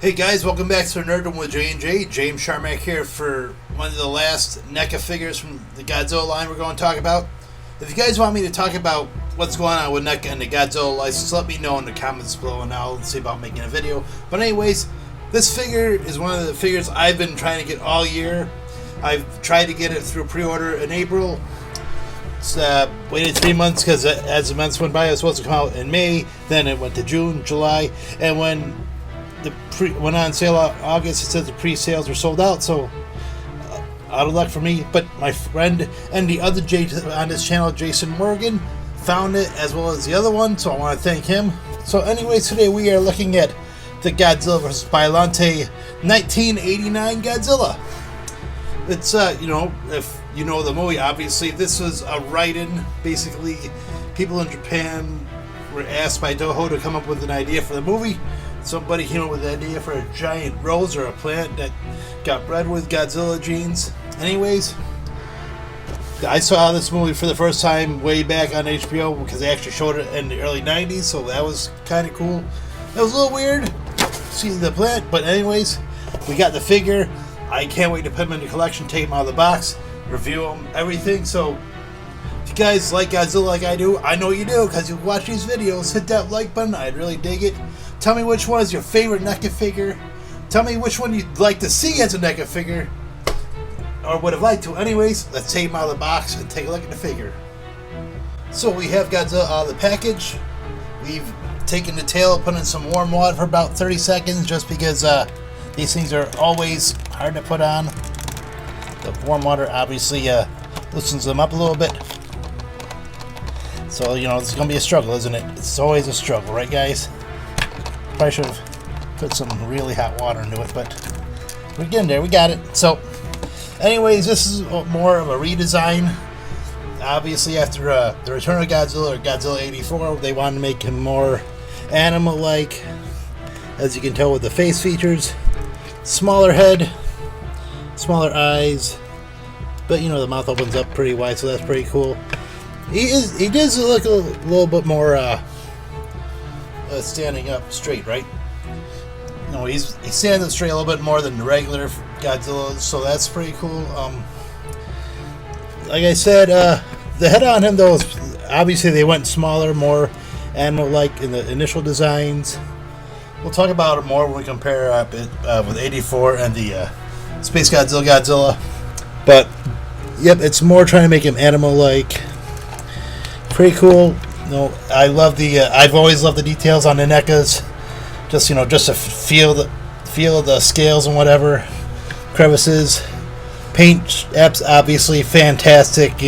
Hey guys, welcome back to Nerdom with J&J. James Sharmack here for one of the last NECA figures from the Godzilla line we're going to talk about. If you guys want me to talk about what's going on with NECA and the Godzilla license, let me know in the comments below and I'll see about making a video. But anyways, this figure is one of the figures I've been trying to get all year. I've tried to get it through pre-order in April. Waited 3 months because as the months went by, it was supposed to come out in May. Then it went to June, July, and when went on sale August, it says the pre-sales were sold out, so out of luck for me. But my friend and the other J on this channel, Jason Morgan, found it as well as the other one, so I want to thank him. So anyways, today we are looking at the Godzilla vs. Biollante 1989 Godzilla. It's if you know the movie, obviously this was a write-in. Basically, people in Japan were asked by Toho to come up with an idea for the movie. Somebody came up with an idea for a giant rose or a plant that got bred with Godzilla genes. Anyways, I saw this movie for the first time way back on HBO because they actually showed it in the early 90s, so that was kind of cool. It was a little weird seeing the plant, but anyways, we got the figure. I can't wait to put them in the collection, take them out of the box, review them, everything. So if you guys like Godzilla like I do, I know you do because you watch these videos, hit that like button. I'd really dig it. Tell me which one is your favorite NECA figure. Tell me which one you'd like to see as a NECA figure, or would have liked to. Anyways, let's take them out of the box and take a look at the figure. So we have Godzilla out of the package. We've taken the tail, put in some warm water for about 30 seconds, just because these things are always hard to put on. The warm water obviously loosens them up a little bit. So, it's going to be a struggle, isn't it? It's always a struggle, right guys? Probably should have put some really hot water into it, but we're getting there. We got it. So, anyways, this is more of a redesign. Obviously, after the Return of Godzilla or Godzilla 84, they wanted to make him more animal-like, as you can tell with the face features. Smaller head, smaller eyes, but the mouth opens up pretty wide, so that's pretty cool. He does look a little bit more standing up straight, right? He's standing up straight a little bit more than the regular Godzilla, so that's pretty cool. Like I said, the head on him though, obviously they went smaller, more animal-like in the initial designs. We'll talk about it more when we compare it with 84 and the Space Godzilla. But yep, it's more trying to make him animal-like. Pretty cool. I love the. I've always loved the details on the NECAs. Just to feel the scales and whatever, crevices, paint apps obviously fantastic.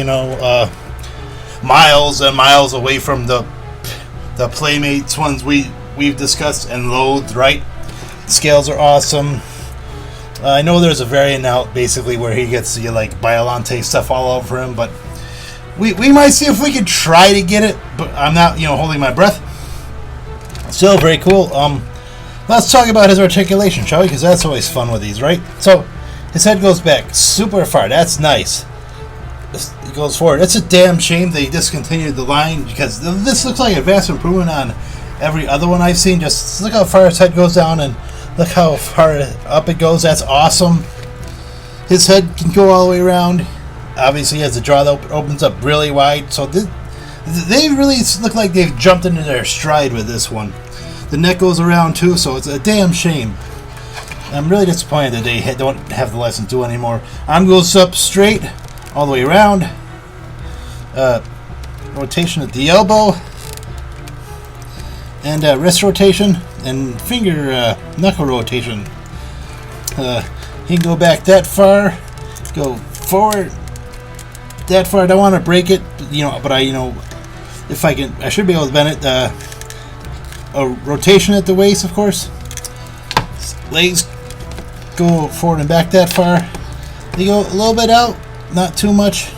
Miles and miles away from the Playmates ones we've discussed and loathed. Right, scales are awesome. I know there's a variant out basically where he gets the Biollante stuff all over him, but. We might see if we can try to get it, but I'm not, holding my breath. Still very cool. Let's talk about his articulation, shall we? Because that's always fun with these, right? So, his head goes back super far. That's nice. It goes forward. It's a damn shame they discontinued the line, because this looks like a vast improvement on every other one I've seen. Just look how far his head goes down, and look how far up it goes. That's awesome. His head can go all the way around. Obviously, as the jaw opens up really wide, so they really look like they've jumped into their stride with this one. The neck goes around too, so it's a damn shame. I'm really disappointed that they don't have the license to anymore. Arm goes up straight, all the way around. Rotation at the elbow, and wrist rotation, and finger knuckle rotation. He can go back that far, go forward that far. I don't want to break it, but if I can, I should be able to bend it. A rotation at the waist, of course. Legs go forward and back that far. They go a little bit out, not too much.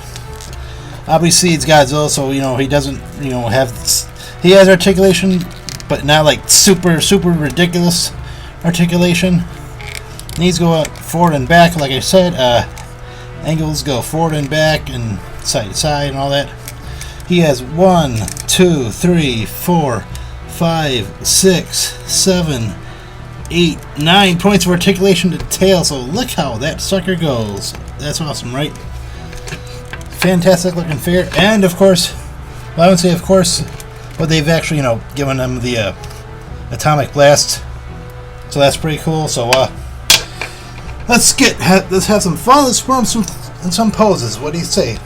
Obviously, it's Godzilla, so he doesn't he has articulation, but not like super ridiculous articulation. Knees go up forward and back, like I said. Angles go forward and back and side to side and all that. He has 1, 2, 3, 4, 5, 6, 7, 8, 9 points of articulation to tail. So look how that sucker goes. That's awesome, right? Fantastic looking figure. And of course, well, I would say of course, but they've actually, given them the atomic blast. So that's pretty cool. So let's have some fun. Let's perform some poses. What do you say?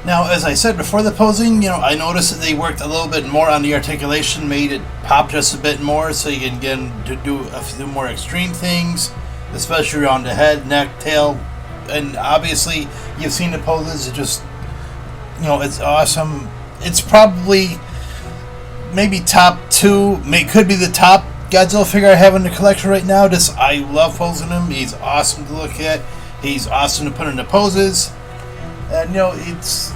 Now, as I said before the posing, I noticed that they worked a little bit more on the articulation, made it pop just a bit more, so you can get them to do a few more extreme things, especially around the head, neck, tail, and obviously you've seen the poses. It just, it's awesome. It's probably maybe top 2, could be the top Godzilla figure I have in the collection right now. I love posing him. He's awesome to look at. He's awesome to put into poses. And, it's,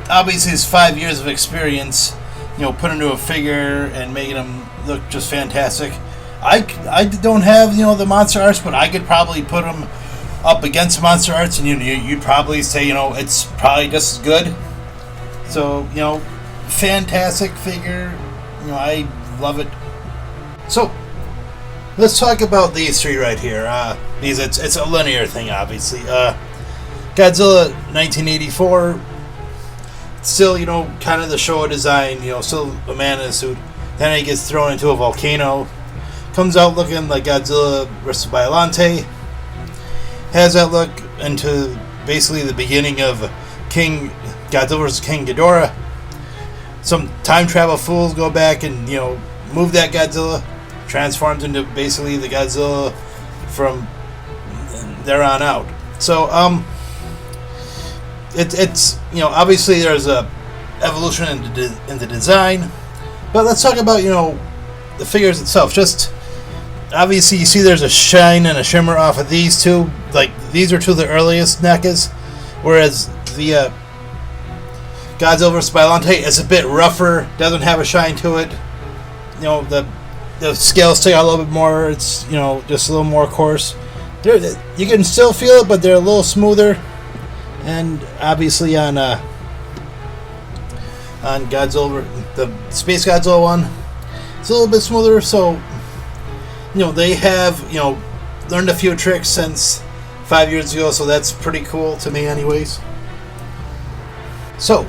obviously his 5 years of experience, put into a figure and making him look just fantastic. I don't have, the Monster Arts, but I could probably put him up against Monster Arts, and you'd probably say, it's probably just as good. So, fantastic figure. I love it. So, let's talk about these three right here. It's a linear thing, obviously. Godzilla 1984, still, kind of the Showa design, still a man in a suit. Then he gets thrown into a volcano. Comes out looking like Godzilla vs. Biollante. Has that look into basically the beginning of Godzilla vs. King Ghidorah. Some time travel fools go back and, move that Godzilla. Transforms into basically the Godzilla from there on out. So, it's obviously there's a evolution in the design, but let's talk about the figures itself. Just obviously you see there's a shine and a shimmer off of these two. Like these are two of the earliest NECAs, whereas the Godzilla vs. Biollante is a bit rougher, doesn't have a shine to it. The scales stick out a little bit more. It's just a little more coarse. You can still feel it, but they're a little smoother. And obviously on Godzilla, the Space Godzilla one, it's a little bit smoother. So, they have, learned a few tricks since 5 years ago. So that's pretty cool to me anyways. So,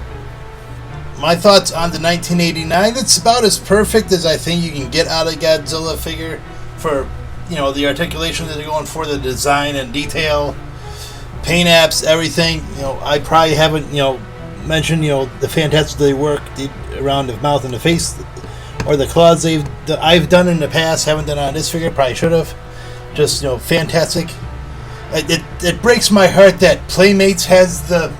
my thoughts on the 1989. It's about as perfect as I think you can get out of a Godzilla figure for, the articulation that they're going for, the design and detail. Paint apps, everything. I probably haven't, mentioned, the fantastic work around the mouth and the face, or the claws I've done in the past. Haven't done on this figure. Probably should have. Just fantastic. It breaks my heart that Playmates has the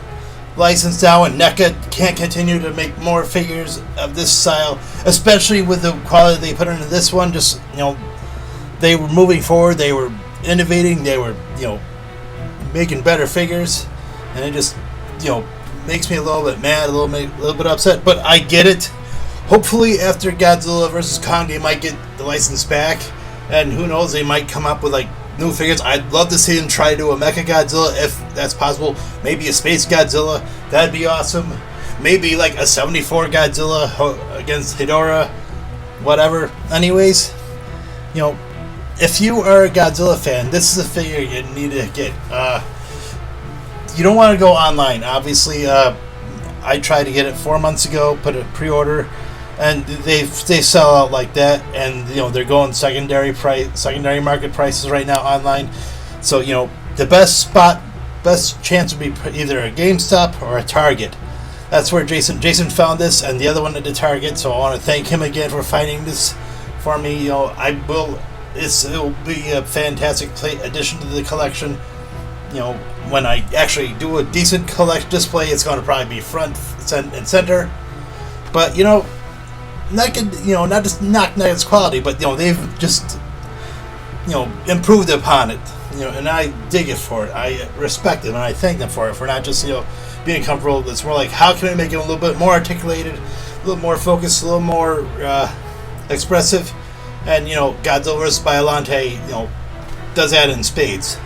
license now and NECA can't continue to make more figures of this style, especially with the quality they put into this one. Just they were moving forward. They were innovating. They were making better figures, and it just makes me a little bit mad, a little bit upset, but I get it. Hopefully after Godzilla vs. Kong they might get the license back, and who knows, they might come up with new figures. I'd love to see them try to do a Mecha Godzilla if that's possible. Maybe a Space Godzilla, that'd be awesome. Maybe a 74 Godzilla against Ghidorah, whatever. Anyways, if you are a Godzilla fan, this is a figure you need to get. You don't want to go online, obviously. I tried to get it 4 months ago, put a pre-order, and they sell out like that. And they're going secondary market prices right now online. So the best chance would be either a GameStop or a Target. That's where Jason found this, and the other one at the Target. So I want to thank him again for finding this for me. It will be a fantastic addition to the collection. When I actually do a decent display, it's going to probably be front and center. But not just knock its quality, but they've just improved upon it. And I dig it for it. I respect them and I thank them for it, for not just being comfortable. It's more like, how can I make it a little bit more articulated, a little more focused, a little more expressive. And, Godzilla vs. Biollante, does that in spades.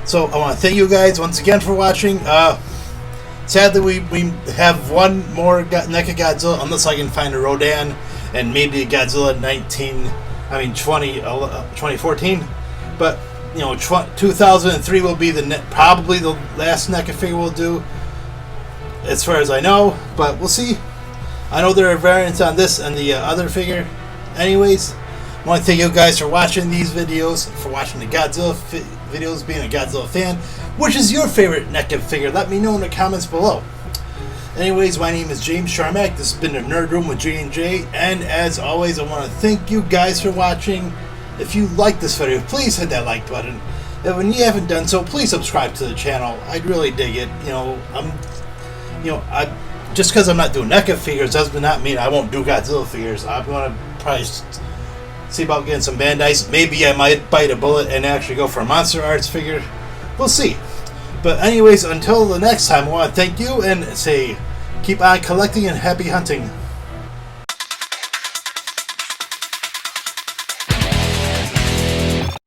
So I want to thank you guys once again for watching. Sadly, we have one more NECA Godzilla, unless I can find a Rodan and maybe a Godzilla 2014. But 2003 will be probably the last NECA figure we'll do, as far as I know. But we'll see. I know there are variants on this and the other figure. Anyways, I want to thank you guys for watching these videos, for watching the Godzilla videos, being a Godzilla fan. Which is your favorite NECA figure? Let me know in the comments below. Anyways, my name is James Sharmack. This has been the Nerd Room with J&J. And as always, I want to thank you guys for watching. If you like this video, please hit that like button. And when you haven't done so, please subscribe to the channel. I'd really dig it. Just because I'm not doing NECA figures does not mean I won't do Godzilla figures. I'm going to probably see about getting some Bandai's. Maybe I might bite a bullet and actually go for a Monster Arts figure. We'll see. But anyways, until the next time, I want to thank you and say keep on collecting and happy hunting.